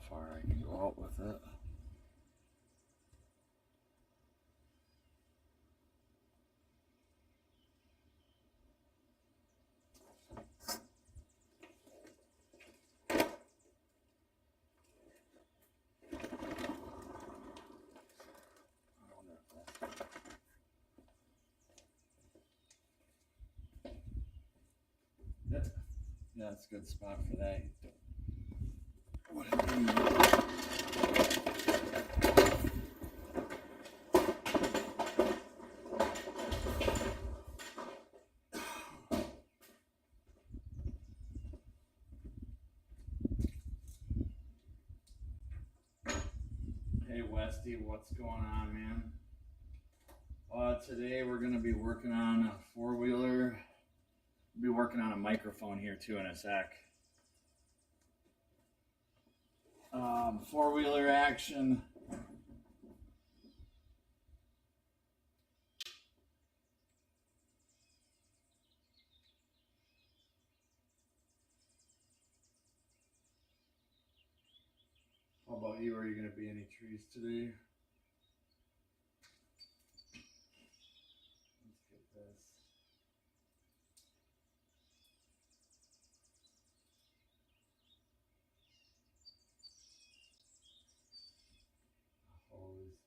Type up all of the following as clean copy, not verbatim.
far I can go out with it. Yeah, that's a good spot for that. What do you need? Hey Westy, what's going on, man? Today we're gonna be working on a four-wheeler. We'll be working on a microphone here too in a sec. Four-wheeler action. How about you? Are you gonna be any trees today? Let's get this. Hose.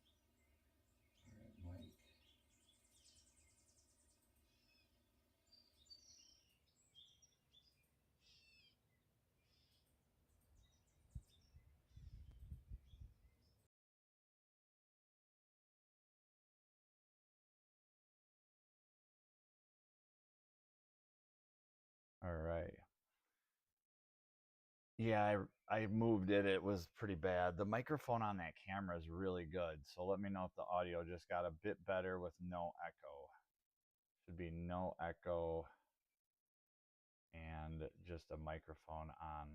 All right, Mike. All right. Yeah, I moved it. It was pretty bad. The microphone on that camera is really good. So let me know if the audio just got a bit better with no echo. Should be no echo and just a microphone on.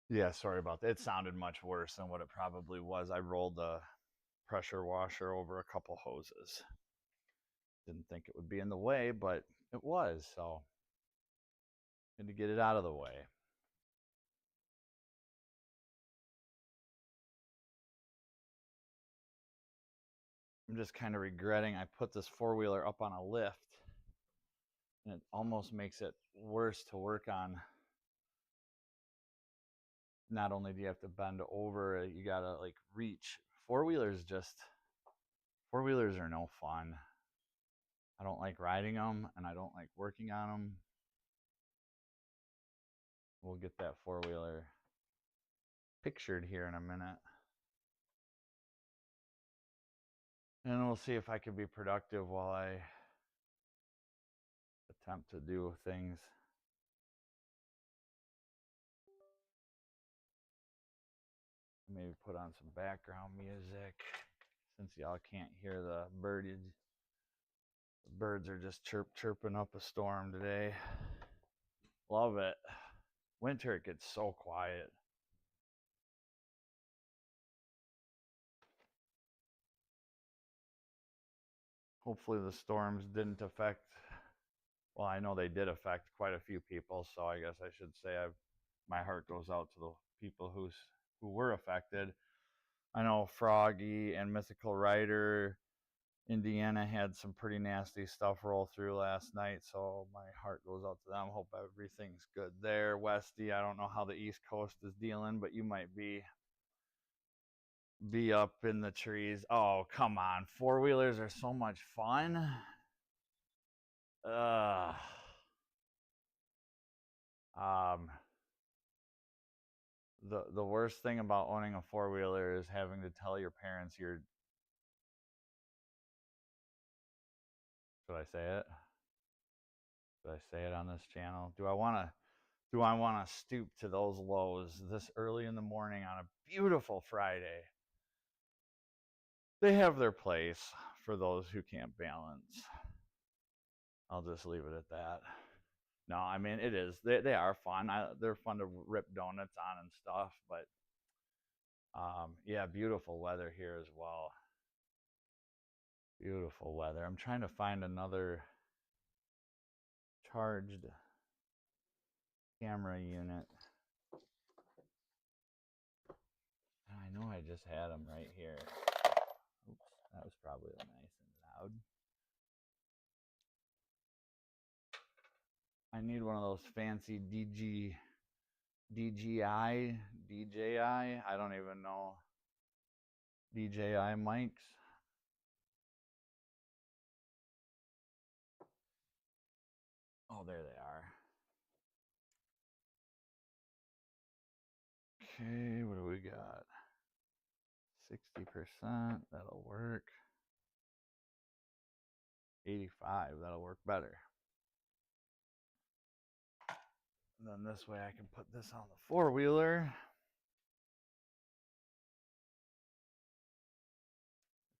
Yeah, sorry about that. It sounded much worse than what it probably was. I rolled the pressure washer over a couple hoses. Didn't think it would be in the way, but it was. So had to get it out of the way. I'm just kind of regretting I put this four-wheeler up on a lift, and it almost makes it worse to work on. Not only do you have to bend over, you gotta like reach. Four-wheelers are no fun. I don't like riding them, and I don't like working on them. We'll get that four-wheeler pictured here in a minute. And we'll see if I can be productive while I attempt to do things. Maybe put on some background music since y'all can't hear the birdage. The birds are just chirping up a storm today. Love it. Winter, it gets so quiet. Hopefully the storms didn't affect, well, I know they did affect quite a few people, so I guess I should say my heart goes out to the people who were affected. I know Froggy and Mythical Rider, Indiana had some pretty nasty stuff roll through last night, so my heart goes out to them. Hope everything's good there. Westy, I don't know how the East Coast is dealing, but you might be up in the trees. Oh, come on. Four-wheelers are so much fun. Ugh. Um, the worst thing about owning a four-wheeler is having to tell your parents you're, should I say it? Should I say it on this channel? Do I want to stoop to those lows this early in the morning on a beautiful Friday? They have their place for those who can't balance. I'll just leave it at that. No, I mean, it is. They are fun. They're fun to rip donuts on and stuff, but yeah, beautiful weather here as well. Beautiful weather. I'm trying to find another charged camera unit. I know I just had them right here. Oops, that was probably nice and loud. I need one of those fancy DJI. I don't even know. DJI mics. Oh, there they are. Okay, what do we got? 60%, that'll work. 85, that'll work better. And then this way I can put this on the four-wheeler.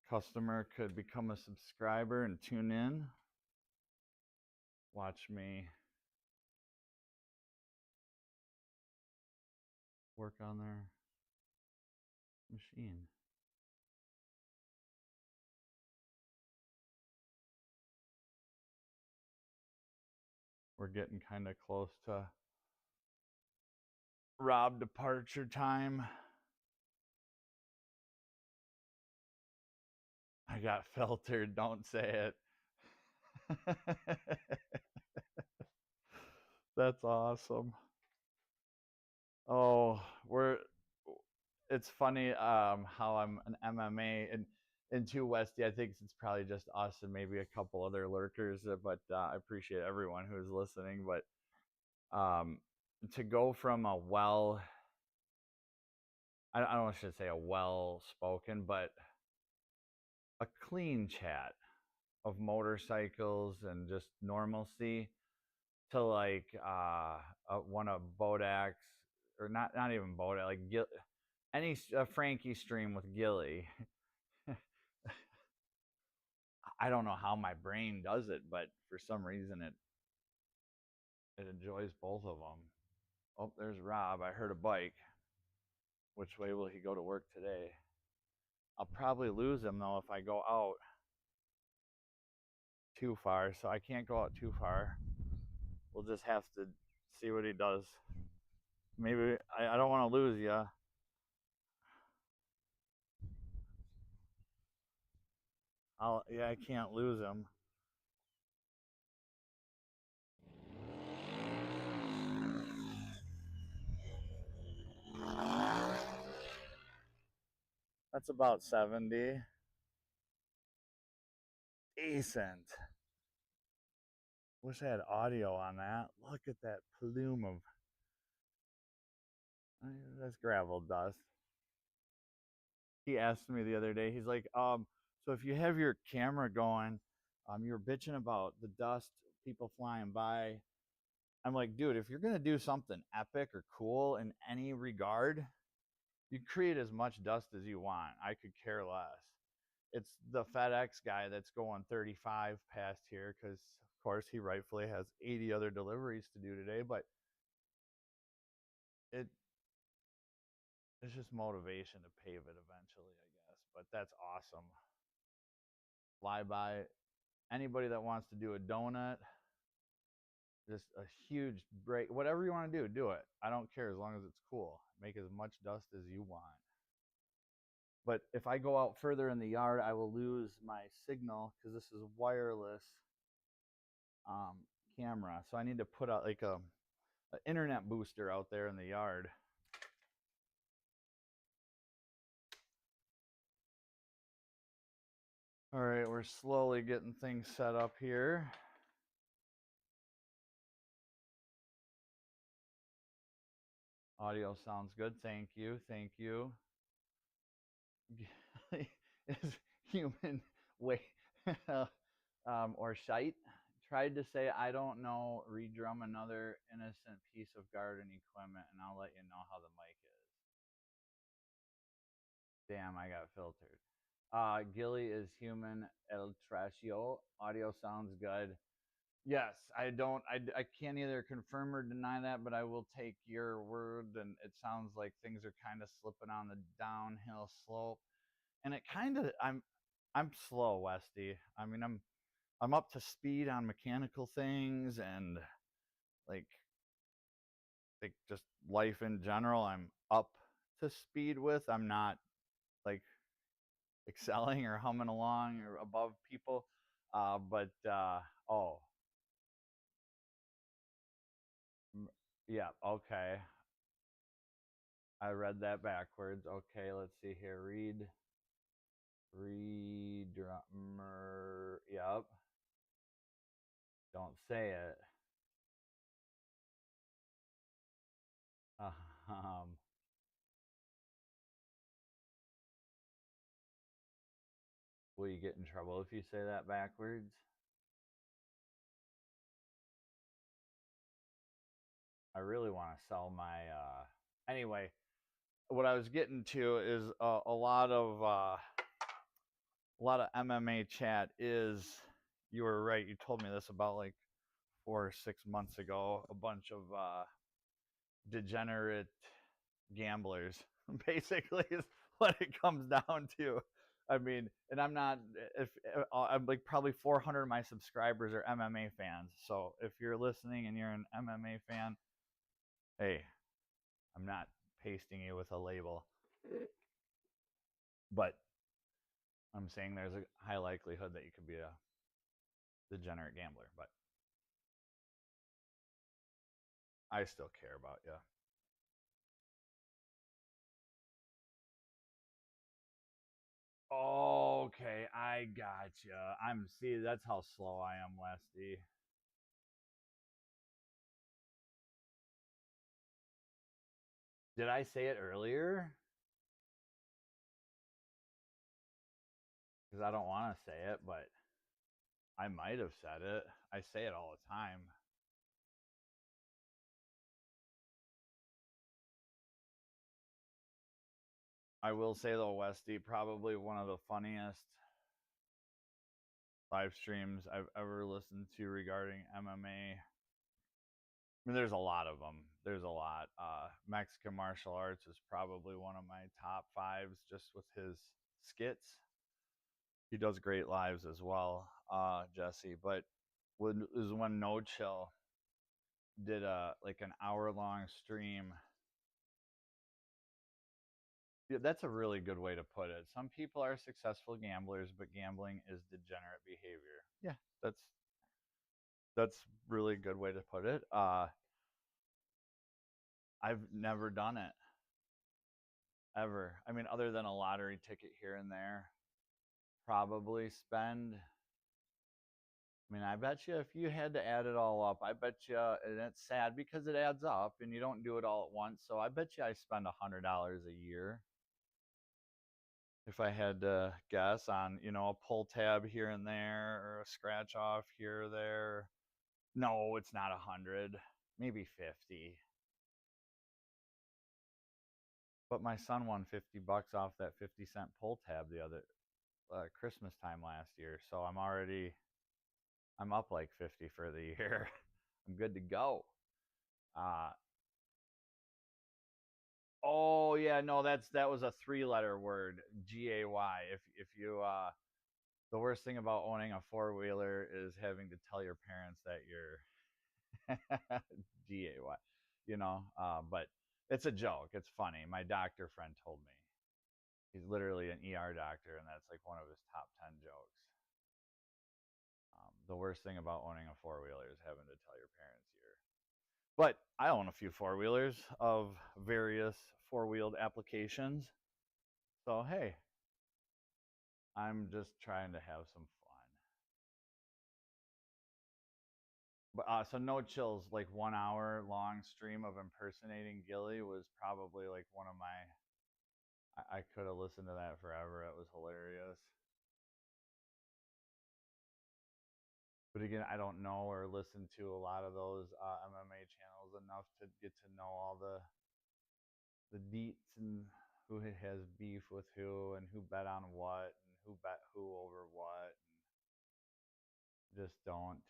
Customer could become a subscriber and tune in. Watch me work on their machine. We're getting kind of close to Rob departure time. I got filtered, don't say it. That's awesome. Oh, it's funny how I'm an MMA and two Westy. I think it's probably just us and maybe a couple other lurkers, but I appreciate everyone who's listening. But to go from a I don't want to say a well spoken, but a clean chat of motorcycles and just normalcy to like one of Bodak's, or not even Bodak, like any Frankie stream with Gilly. I don't know how my brain does it, but for some reason it enjoys both of them. Oh, there's Rob. I heard a bike. Which way will he go to work today? I'll probably lose him though if I go out too far, so I can't go out too far. We'll just have to see what he does. Maybe I don't want to lose you. Yeah, I can't lose him. That's about 70. Decent. Wish I had audio on that. Look at that plume of that's gravel dust. He asked me the other day, he's like, so if you have your camera going, you're bitching about the dust, people flying by. I'm like, dude, if you're gonna do something epic or cool in any regard, you create as much dust as you want. I could care less. It's the FedEx guy that's going 35 past here because, of course, he rightfully has 80 other deliveries to do today. But it's just motivation to pave it eventually, I guess. But that's awesome. Fly by anybody that wants to do a donut, just a huge break, whatever you want to do it. I don't care as long as it's cool. Make as much dust as you want. But if I go out further in the yard, I will lose my signal because this is a wireless camera. So I need to put out like a internet booster out there in the yard. All right, we're slowly getting things set up here. Audio sounds good. Thank you. Thank you. Is human way or shite tried to say, I don't know, redrum another innocent piece of garden equipment, and I'll let you know how the mic is. Damn, I got filtered. Gilly is human el trasio. Audio sounds good. Yes, I can't either confirm or deny that, but I will take your word. And it sounds like things are kind of slipping on the downhill slope. And it kind of, I'm slow, Westy. I mean, I'm up to speed on mechanical things and like think just life in general, I'm up to speed with. I'm not like excelling or humming along or above people. But oh, yeah, okay. I read that backwards. Okay, let's see here. Read, drummer. Yep. Don't say it. Um, will you get in trouble if you say that backwards? I really want to sell my. Anyway, what I was getting to is a lot of MMA chat is. You were right. You told me this about like 4 or 6 months ago. A bunch of degenerate gamblers, basically, is what it comes down to. I mean, and I'm not. If I'm like probably 400 of my subscribers are MMA fans. So if you're listening and you're an MMA fan, hey, I'm not pasting you with a label, but I'm saying there's a high likelihood that you could be a degenerate gambler. But I still care about you. Okay, I gotcha. See, that's how slow I am, Westy. Did I say it earlier? Because I don't want to say it, but I might have said it. I say it all the time. I will say though, Westy, probably one of the funniest live streams I've ever listened to regarding MMA. I mean, there's a lot of them. There's a lot. Mexican martial arts is probably one of my top fives, just with his skits. He does great lives as well, Jesse. But when it was when No Chill did a like an hour long stream. Yeah, that's a really good way to put it. Some people are successful gamblers, but gambling is degenerate behavior. Yeah, that's really good way to put it. I've never done it ever. I mean, other than a lottery ticket here and there, probably spend. I mean, I bet you if you had to add it all up, I bet you, and it's sad because it adds up, and you don't do it all at once. So I bet you I spend $100 a year if I had to guess on, a pull tab here and there or a scratch off here or there. No, it's not 100, maybe 50. But my son won $50 off that 50-cent pull tab the other Christmas time last year. So I'm up like 50 for the year. I'm good to go. Uh, oh yeah, no, that was a three-letter word, gay. If you the worst thing about owning a four-wheeler is having to tell your parents that you're gay. But it's a joke. It's funny. My doctor friend told me. He's literally an ER doctor, and that's like one of his top 10 jokes. The worst thing about owning a four wheeler is having to tell your parents you're. But I own a few four wheelers of various four wheeled applications. So, hey, I'm just trying to have some fun. But so No Chills, like 1 hour long stream of impersonating Gilly was probably like one of my. I could have listened to that forever. It was hilarious. But again, I don't know or listen to a lot of those MMA channels enough to get to know all the deets and who has beef with who and who bet on what and who bet who over what, and just don't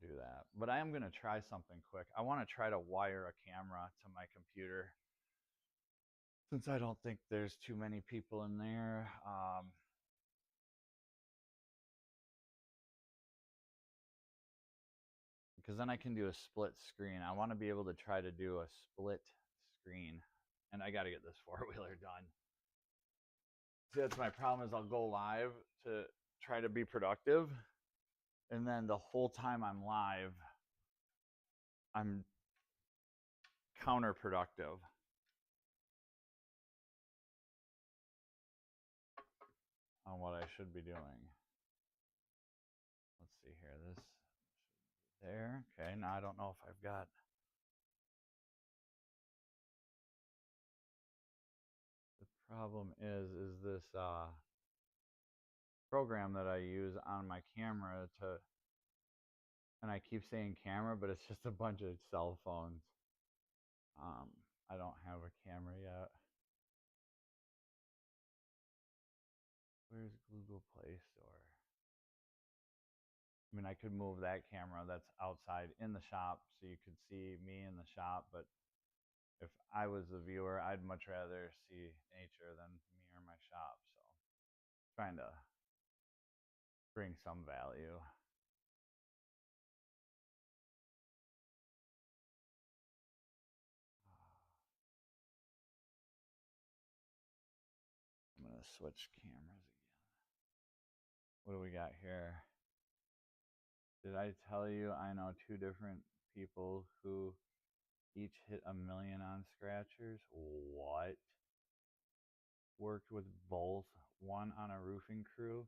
do that. But I am going to try something quick. I want to try to wire a camera to my computer since I don't think there's too many people in there. because then I can do a split screen. I want to be able to try to do a split screen, and I got to get this four-wheeler done. See, that's my problem is I'll go live to try to be productive, and then the whole time I'm live, I'm counterproductive. On what I should be doing. Let's see here. This should be there. Okay, now I don't know if I've got. The problem is this program that I use on my camera to, and I keep saying camera, but it's just a bunch of cell phones. I don't have a camera yet. Where's Google Play Store? I mean, I could move that camera that's outside in the shop so you could see me in the shop, but if I was the viewer, I'd much rather see nature than me or my shop. So trying to bring some value. I'm going to switch cameras again. What do we got here? Did I tell you I know two different people who each hit $1 million on scratchers? What? Worked with both, one on a roofing crew,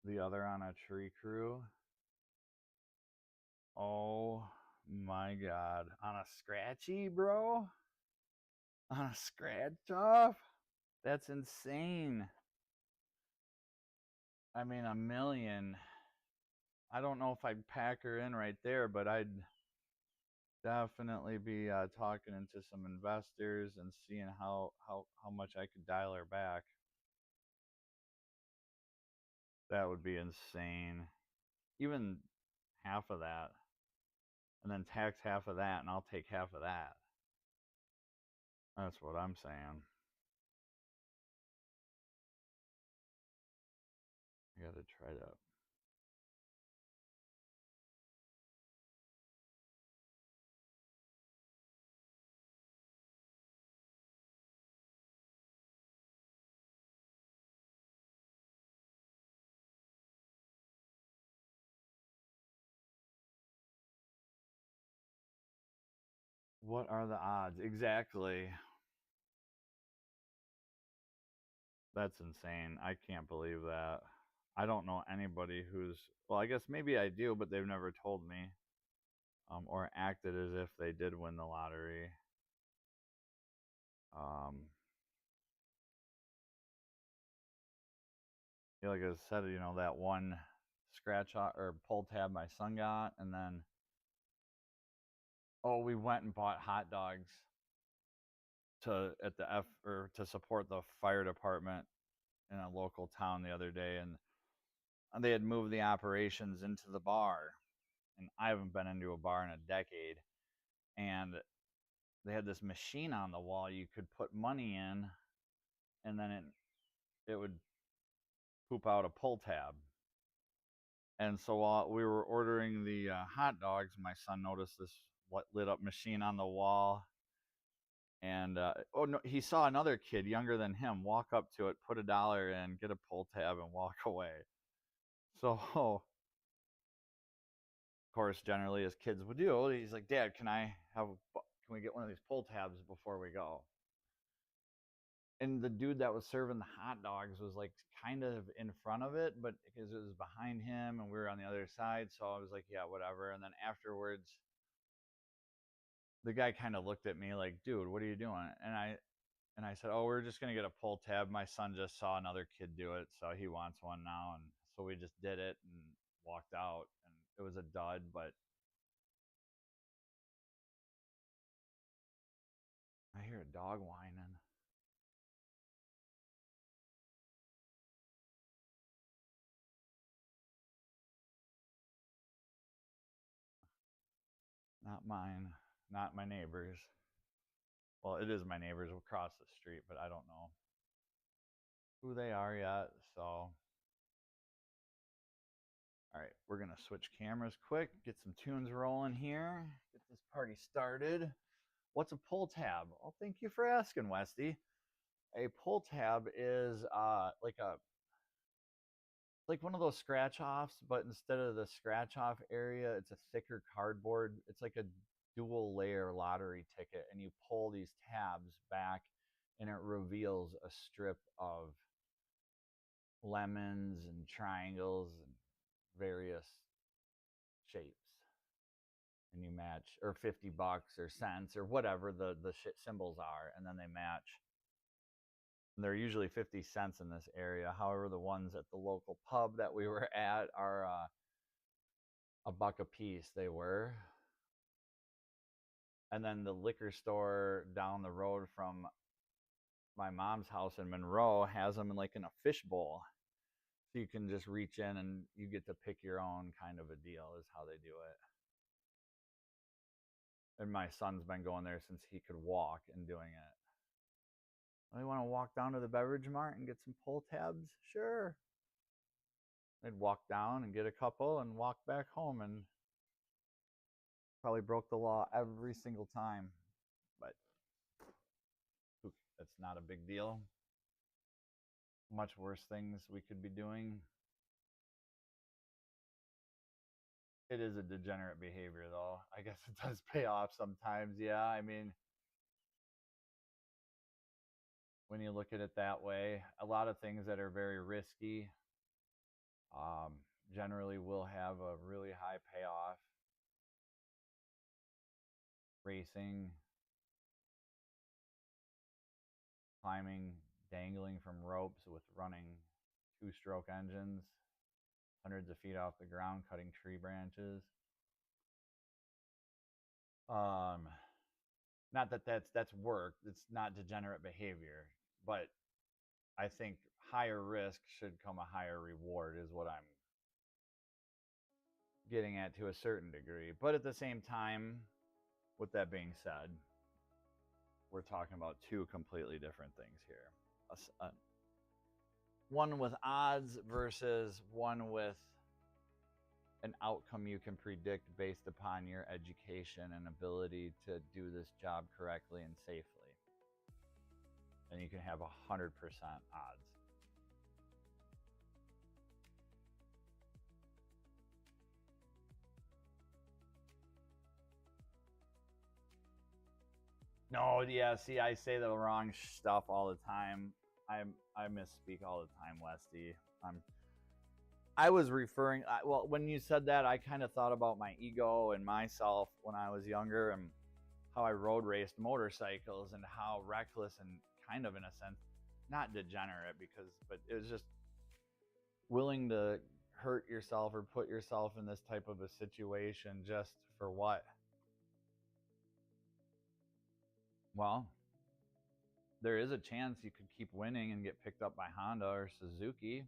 the other on a tree crew. Oh my God. On a scratchy, bro? On a scratch off? That's insane. I mean, $1 million. I don't know if I'd pack her in right there, but I'd definitely be talking into some investors and seeing how much I could dial her back. That would be insane. Even half of that, and then tax half of that, and I'll take half of that. That's what I'm saying. I got to try to. What are the odds? Exactly. That's insane. I can't believe that. I don't know anybody who's, well, I guess maybe I do, but they've never told me or acted as if they did win the lottery. Um, yeah, like I said, that one scratch or pull tab my son got, and then, oh, we went and bought hot dogs to support the fire department in a local town the other day, and they had moved the operations into the bar, and I haven't been into a bar in a decade, and they had this machine on the wall you could put money in, and then it would poop out a pull tab. And so while we were ordering the hot dogs, my son noticed this lit up machine on the wall, and oh no, he saw another kid younger than him walk up to it, put $1 in, get a pull tab, and walk away. So of course, generally as kids would do, he's like, "Dad, can we get one of these pull tabs before we go?" And the dude that was serving the hot dogs was like kind of in front of it, but because it was behind him and we were on the other side, so I was like, yeah, whatever. And then afterwards, the guy kind of looked at me like, dude, what are you doing? And I said, oh, we're just gonna get a pull tab. My son just saw another kid do it, so he wants one now, and so we just did it and walked out, and it was a dud, but I hear a dog whining. Not mine, not my neighbors. Well, it is my neighbors across the street, but I don't know who they are yet. So All right, we're gonna switch cameras quick, get some tunes rolling here, get this party started. What's a pull tab? Well, thank you for asking, Westy. A pull tab is like one of those scratch offs, but instead of the scratch off area, it's a thicker cardboard. It's like a dual layer lottery ticket, and you pull these tabs back, and it reveals a strip of lemons and triangles and various shapes, and you match, or $50 or cents or whatever the shit symbols are, and then they match. And they're usually 50 cents in this area. However, the ones at the local pub that we were at are a buck a piece. They were. And then the liquor store down the road from my mom's house in Monroe has them in like in a fish bowl. So you can just reach in and you get to pick your own kind of a deal, is how they do it. And my son's been going there since he could walk and doing it. Oh, you want to walk down to the beverage mart and get some pull tabs? Sure. They'd walk down and get a couple and walk back home, and probably broke the law every single time. But that's not a big deal. Much worse things we could be doing. It is a degenerate behavior, though. I guess it does pay off sometimes. Yeah, I mean, when you look at it that way, a lot of things that are very risky generally will have a really high payoff. Racing, climbing, dangling from ropes with running two-stroke engines, hundreds of feet off the ground, cutting tree branches. Not that that's work. It's not degenerate behavior, but I think higher risk should come a higher reward is what I'm getting at to a certain degree. But at the same time, with that being said, we're talking about two completely different things here. One with odds versus one with an outcome you can predict based upon your education and ability to do this job correctly and safely. And you can have 100% odds. No, yeah, see, I say the wrong stuff all the time. I misspeak all the time, Westy. I was referring, well, when you said that, I kind of thought about my ego and myself when I was younger and how I road raced motorcycles and how reckless and kind of, in a sense, not degenerate, but it was just willing to hurt yourself or put yourself in this type of a situation just for what? Well, there is a chance you could keep winning and get picked up by Honda or Suzuki.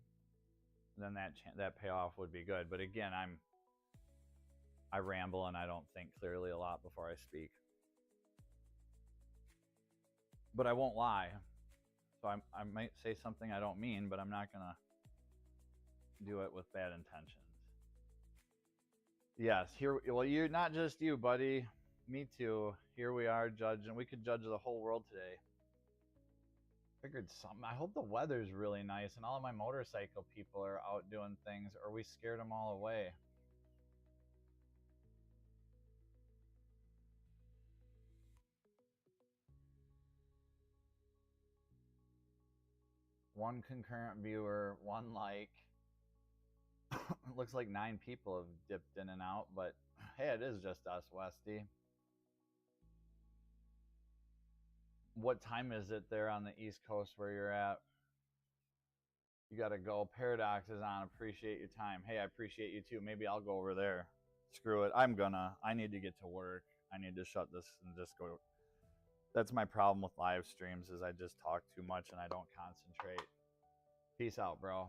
Then that payoff would be good. But again, I ramble and I don't think clearly a lot before I speak. But I won't lie. So I might say something I don't mean, but I'm not going to do it with bad intentions. Yes, well, you're not just you, buddy. Me too. Here we are judging. We could judge the whole world today. Figured something. I hope the weather's really nice and all of my motorcycle people are out doing things, or we scared them all away. One concurrent viewer, one like. Looks like 9 people have dipped in and out, but hey, it is just us, Westy. What time is it there on the East Coast where you're at? You got to go. Paradox is on. Appreciate your time. Hey, I appreciate you too. Maybe I'll go over there. Screw it. I need to get to work. I need to shut this and just go. That's my problem with live streams is I just talk too much and I don't concentrate. Peace out, bro.